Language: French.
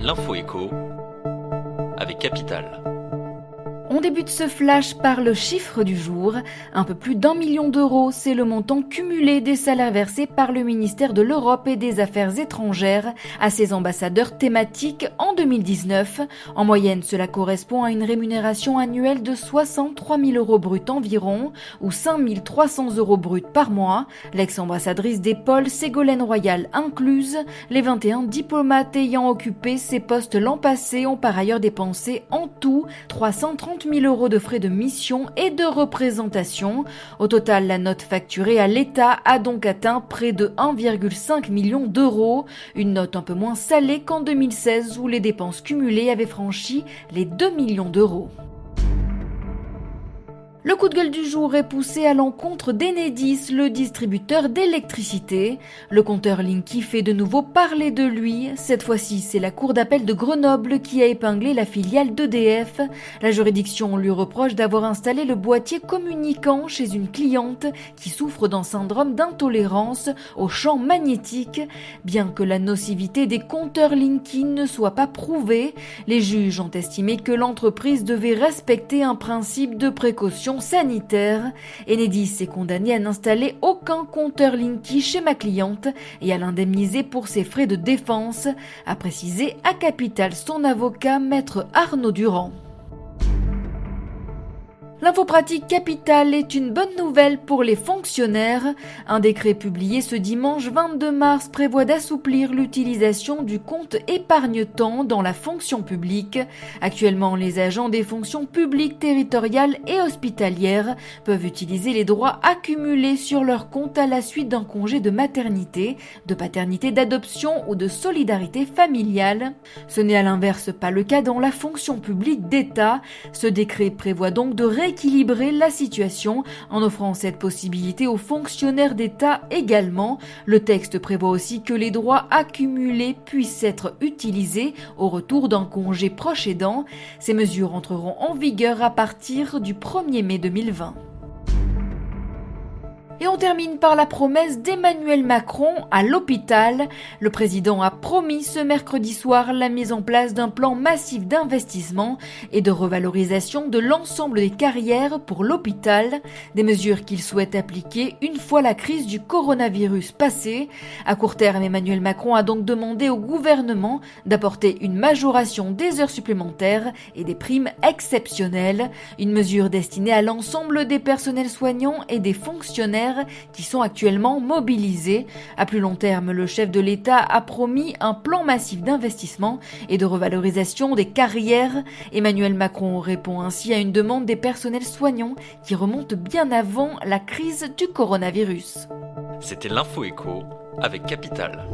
L'info écho avec Capital. On débute ce flash par le chiffre du jour. Un peu plus d'1 million d'euros, c'est le montant cumulé des salaires versés par le ministère de l'Europe et des Affaires étrangères à ses ambassadeurs thématiques en 2019. En moyenne, cela correspond à une rémunération annuelle de 63 000 euros bruts environ, ou 5 300 euros bruts par mois. L'ex-ambassadrice des pôles, Ségolène Royal incluse, les 21 diplomates ayant occupé ces postes l'an passé ont par ailleurs dépensé en tout 330 000 euros de frais de mission et de représentation. Au total, la note facturée à l'État a donc atteint près de 1,5 million d'euros. Une note un peu moins salée qu'en 2016 où les dépenses cumulées avaient franchi les 2 millions d'euros. Le coup de gueule du jour est poussé à l'encontre d'Enedis, le distributeur d'électricité. Le compteur Linky fait de nouveau parler de lui. Cette fois-ci, c'est la cour d'appel de Grenoble qui a épinglé la filiale d'EDF. La juridiction lui reproche d'avoir installé le boîtier communicant chez une cliente qui souffre d'un syndrome d'intolérance au champ magnétique. Bien que la nocivité des compteurs Linky ne soit pas prouvée, les juges ont estimé que l'entreprise devait respecter un principe de précaution sanitaire. Enedis est condamné à n'installer aucun compteur Linky chez ma cliente et à l'indemniser pour ses frais de défense, a précisé à Capital son avocat maître Arnaud Durand. L'info pratique Capital est une bonne nouvelle pour les fonctionnaires. Un décret publié ce dimanche 22 mars prévoit d'assouplir l'utilisation du compte épargne-temps dans la fonction publique. Actuellement, les agents des fonctions publiques territoriales et hospitalières peuvent utiliser les droits accumulés sur leur compte à la suite d'un congé de maternité, de paternité, d'adoption ou de solidarité familiale. Ce n'est à l'inverse pas le cas dans la fonction publique d'État. Ce décret prévoit donc de rééquilibrer la situation en offrant cette possibilité aux fonctionnaires d'État également. Le texte prévoit aussi que les droits accumulés puissent être utilisés au retour d'un congé proche aidant. Ces mesures entreront en vigueur à partir du 1er mai 2020. Et on termine par la promesse d'Emmanuel Macron à l'hôpital. Le président a promis ce mercredi soir la mise en place d'un plan massif d'investissement et de revalorisation de l'ensemble des carrières pour l'hôpital, des mesures qu'il souhaite appliquer une fois la crise du coronavirus passée. À court terme, Emmanuel Macron a donc demandé au gouvernement d'apporter une majoration des heures supplémentaires et des primes exceptionnelles, une mesure destinée à l'ensemble des personnels soignants et des fonctionnaires qui sont actuellement mobilisés. À plus long terme, le chef de l'État a promis un plan massif d'investissement et de revalorisation des carrières. Emmanuel Macron répond ainsi à une demande des personnels soignants qui remonte bien avant la crise du coronavirus. C'était l'info écho avec Capital.